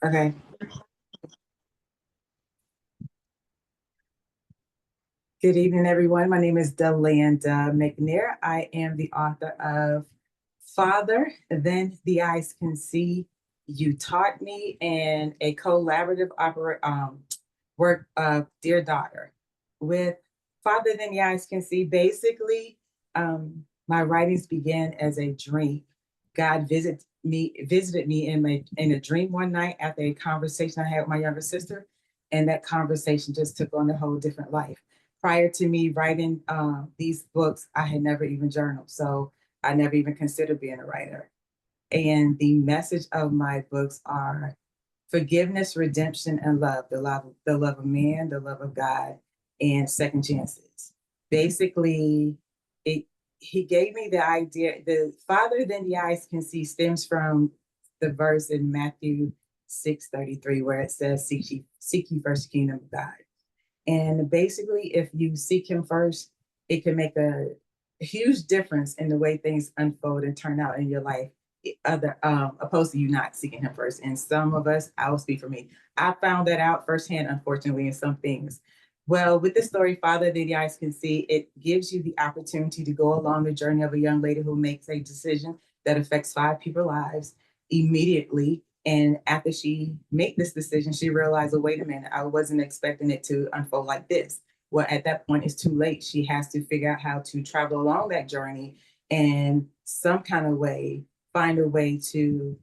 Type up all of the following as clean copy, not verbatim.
Okay. Good evening, everyone. My name is Delanda McNair. I am the author of Father, Then the Eyes Can See, You Taught Me, and a collaborative work of Dear Daughter. With Father, Then the Eyes Can See, basically, my writings began as a dream. God visited me in a dream one night after a conversation I had with my younger sister, and that conversation just took on a whole different life. Prior to me writing these books, I had never even journaled. So I never even considered being a writer. And the message of my books are forgiveness, redemption, and love, the love of man, the love of God, and second chances. Basically, it he gave me the idea, the farther than the eyes can see stems from the verse in Matthew 6:33, where it says, seek ye first the kingdom of God. And basically, if you seek him first, it can make a huge difference in the way things unfold and turn out in your life. Other opposed to you not seeking him first. And some of us, I will speak for me. I found that out firsthand, unfortunately, in some things. Well, with the story, Father That the Eyes Can See, it gives you the opportunity to go along the journey of a young lady who makes a decision that affects 5 people's lives immediately, and after she made this decision, she realized, oh, wait a minute, I wasn't expecting it to unfold like this. Well, at that point, it's too late. She has to figure out how to travel along that journey and some kind of way, find a way to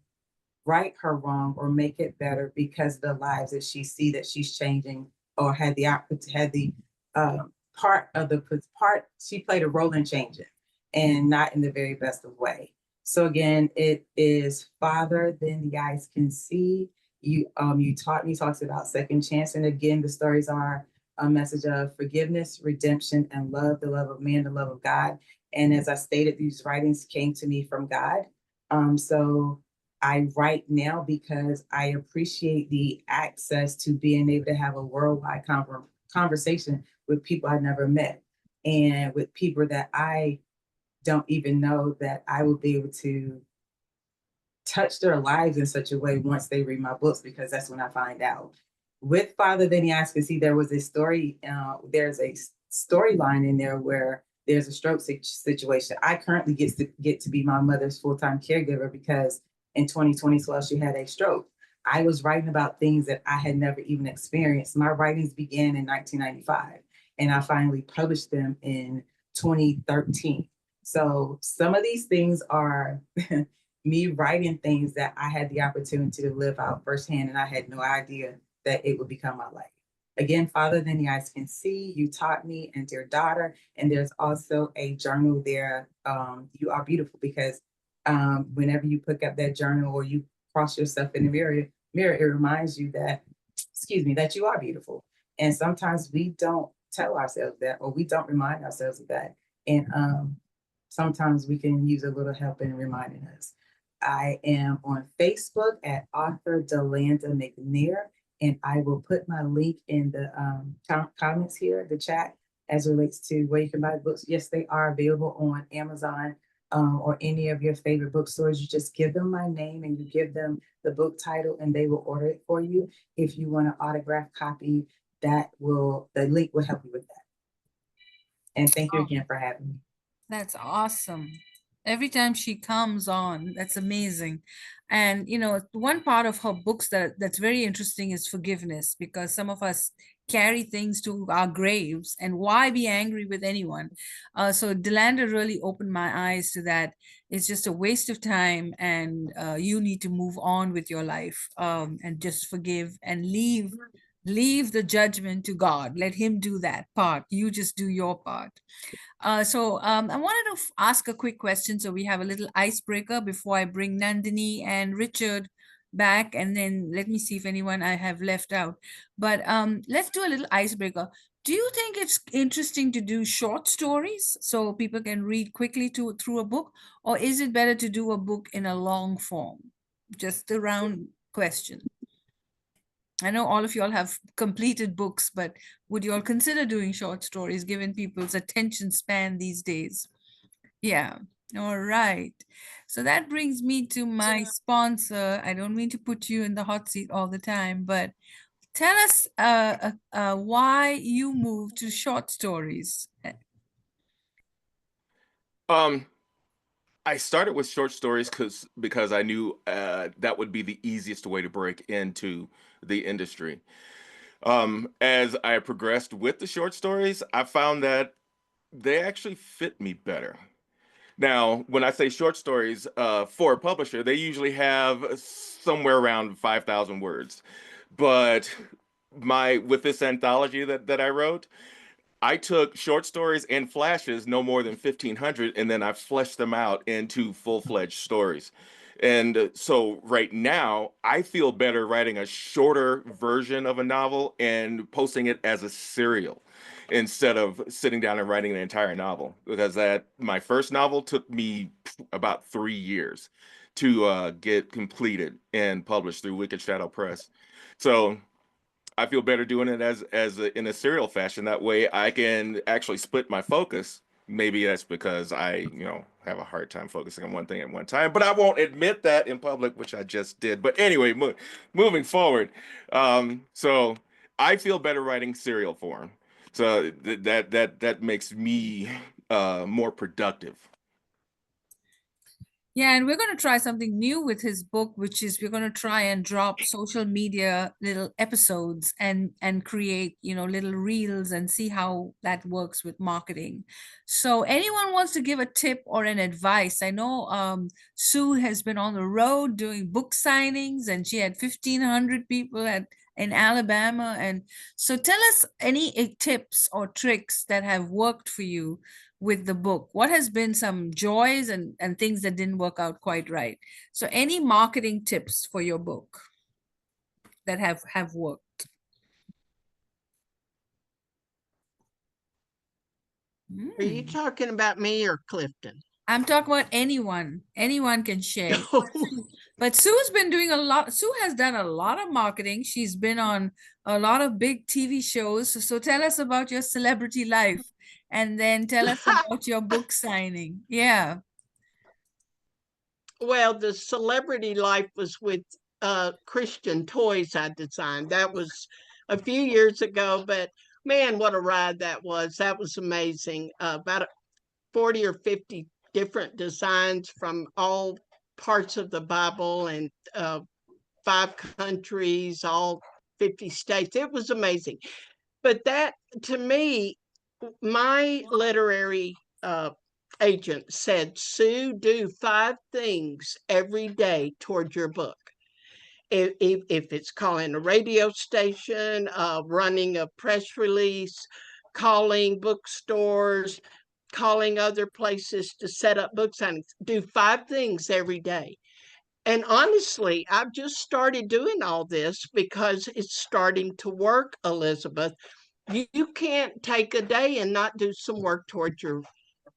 right her wrong or make it better because of the lives that she see that she's changing or had the part she played a role in changing and not in the very best of way. So again, it is Father, Then the Eyes Can See. You taught me talks about second chance. And again, the stories are a message of forgiveness, redemption, and love, the love of man, the love of God. And as I stated, these writings came to me from God. So I write now because I appreciate the access to being able to have a worldwide conversation with people I never met and with people that I don't even know that I will be able to touch their lives in such a way once they read my books, because that's when I find out. With Father Then the Eyes Can See, there was a story, there's a storyline in there where there's a stroke situation. I currently get to be my mother's full-time caregiver because in 2012 she had a stroke. I was writing about things that I had never even experienced. My writings began in 1995 and I finally published them in 2013. So some of these things are me writing things that I had the opportunity to live out firsthand, and I had no idea that it would become my life. Again, Father Then the Eyes Can See, You Taught Me, and Dear Daughter. And there's also a journal there, You Are Beautiful, because whenever you pick up that journal or you cross yourself in the mirror, it reminds you that, excuse me, that you are beautiful. And sometimes we don't tell ourselves that, or we don't remind ourselves of that. And sometimes we can use a little help in reminding us. I am on Facebook at author Delanda McNair, and I will put my link in the comments here, the chat, as it relates to where you can buy books. Yes, they are available on Amazon or any of your favorite bookstores. You just give them my name and you give them the book title, and they will order it for you. If you want an autographed copy, the link will help you with that. And thank you again for having me. That's awesome. Every time she comes on, that's amazing. And one part of her books that's very interesting is forgiveness, because some of us carry things to our graves, and why be angry with anyone? So Delanda really opened my eyes to that. It's just a waste of time, and you need to move on with your life, and just forgive and leave the judgment to God. Let him do that part. You just do your part. I wanted to ask a quick question. So we have a little icebreaker before I bring Nandini and Richard back, and then let me see if anyone I have left out. But let's do a little icebreaker. Do you think it's interesting to do short stories so people can read quickly through a book, or is it better to do a book in a long form? Just a round question. I know all of y'all have completed books, but would you all consider doing short stories given people's attention span these days? Yeah. All right. So that brings me to my sponsor. I don't mean to put you in the hot seat all the time, but tell us why you moved to short stories. Um, I started with short stories because I knew that would be the easiest way to break into the industry. As I progressed with the short stories, I found that they actually fit me better. Now, when I say short stories, for a publisher, they usually have somewhere around 5,000 words. But my with this anthology that I wrote, I took short stories and flashes, no more than 1,500, and then I fleshed them out into full-fledged stories. And so right now, I feel better writing a shorter version of a novel and posting it as a serial instead of sitting down and writing an entire novel, because that my first novel took me about 3 years to get completed and published through Wicked Shadow Press. So I feel better doing it in a serial fashion. That way I can actually split my focus. Maybe that's because I have a hard time focusing on one thing at one time, but I won't admit that in public, which I just did. But anyway, moving forward. So I feel better writing serial form. So that makes me more productive. Yeah, and we're going to try something new with his book, which is we're going to try and drop social media little episodes and create, little reels and see how that works with marketing. So anyone wants to give a tip or an advice? I know Sue has been on the road doing book signings and she had 1,500 people at in Alabama. And so tell us any tips or tricks that have worked for you with the book. What has been some joys and things that didn't work out quite right? So any marketing tips for your book that have worked? Are you Hmm. talking about me or Clifton? I'm talking about anyone. Anyone can share. But Sue's been doing a lot. Sue has done a lot of marketing. She's been on a lot of big TV shows. So tell us about your celebrity life and then tell us about your book signing. Yeah. Well, the celebrity life was with Christian toys I designed. That was a few years ago, but man, what a ride that was. That was amazing. About 40 or 50 different designs from all parts of the Bible and 5 countries, all 50 states. It was amazing. But that, to me, my literary agent said, Sue, do 5 things every day toward your book. If it's calling a radio station, running a press release, calling bookstores, calling other places to set up book signings, do 5 things every day. And honestly, I've just started doing all this because it's starting to work, Elizabeth. You can't take a day and not do some work towards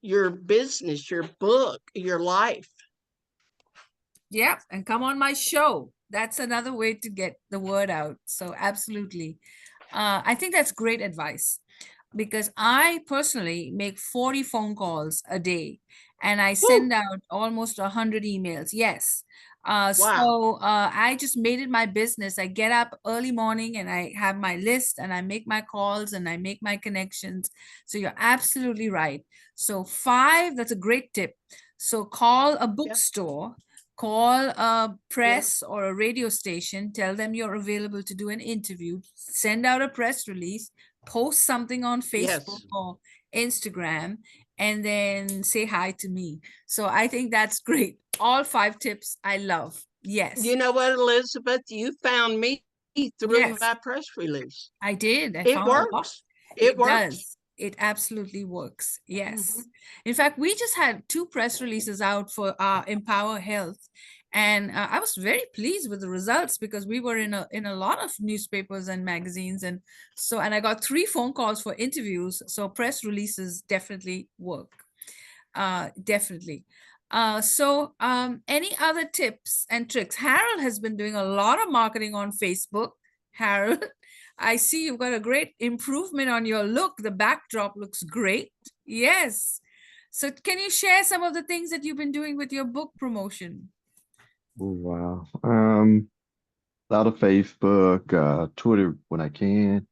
your business, your book, your life. Yeah, and come on my show. That's another way to get the word out. So absolutely. I think that's great advice because I personally make 40 phone calls a day and I Woo! send out almost 100 emails. Yes. Wow. I just made it my business. I get up early morning and I have my list and I make my calls and I make my connections. So you're absolutely right. So five, that's a great tip. So call a Yep. bookstore, call a Yep. press or a radio station, tell them you're available to do an interview, send out a press release, post something on Facebook Yes. or Instagram, and then say hi to me. So I think that's great. All five tips I love. Yes. You know what, Elizabeth? You found me through Yes, my press release. I did. I It found a lot. works. It It works. does. It absolutely works. Mhm. Yes. In fact, we just had two press releases out for Empower Health, and I was very pleased with the results because we were in a lot of newspapers and magazines, and I got 3 phone calls for interviews. So press releases definitely work. Definitely. Any other tips and tricks? Harold has been doing a lot of marketing on Facebook. Harold, I see you've got a great improvement on your look. The backdrop looks great. Yes. So can you share some of the things that you've been doing with your book promotion? Oh, wow. A lot of Facebook, Twitter when I can.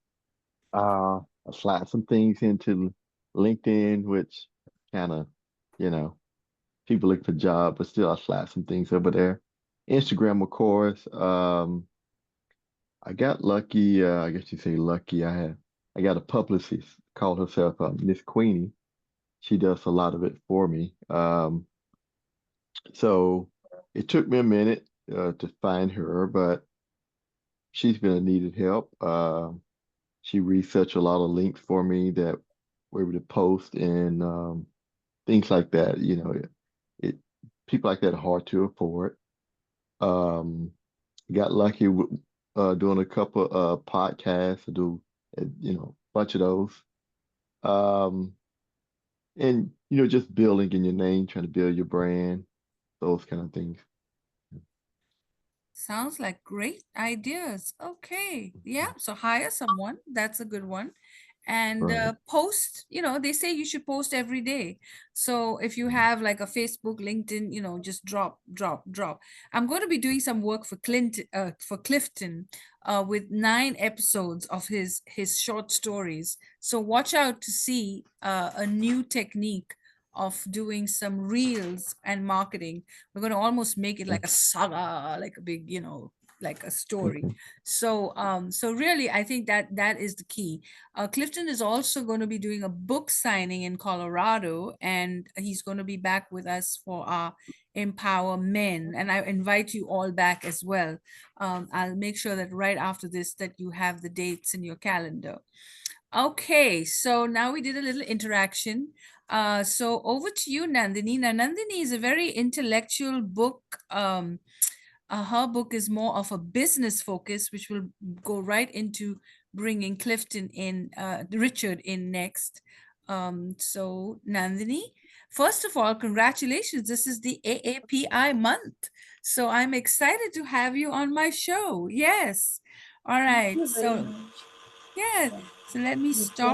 I slide some things into LinkedIn, which kind of, you know, people look for jobs, but still I slide some things over there. Instagram, of course. I got lucky. I guess you say lucky. I got a publicist called herself Miss Queenie. She does a lot of it for me. So it took me a minute to find her, but she's been a needed help. She researched a lot of links for me that were able to post and things like that. It people like that are hard to afford. Um, got lucky with doing a couple podcasts. I do a bunch of those. Um, and just building in your name, trying to build your brand, those kind of things. Sounds like great ideas. Okay. Yeah. So hire someone. That's a good one. And Right. post, they say you should post every day. So if you have like a Facebook, LinkedIn, just drop, drop, drop. I'm going to be doing some work for Clifton, with 9 episodes of his short stories. So watch out to see a new technique of doing some reels and marketing. We're going to almost make it like a saga, like a big, like a story. Okay. So really, I think that is the key. Clifton is also going to be doing a book signing in Colorado, and he's going to be back with us for our Empower Men. And I invite you all back as well. I'll make sure that right after this that you have the dates in your calendar. Okay, so now we did a little interaction. So over to you, Nandini. Now, Nandini is a very intellectual book. Her book is more of a business focus, which will go right into bringing Richard in next. So Nandini, first of all, congratulations. This is the AAPI month. So I'm excited to have you on my show. Yes. All right. So, yeah. So let me stop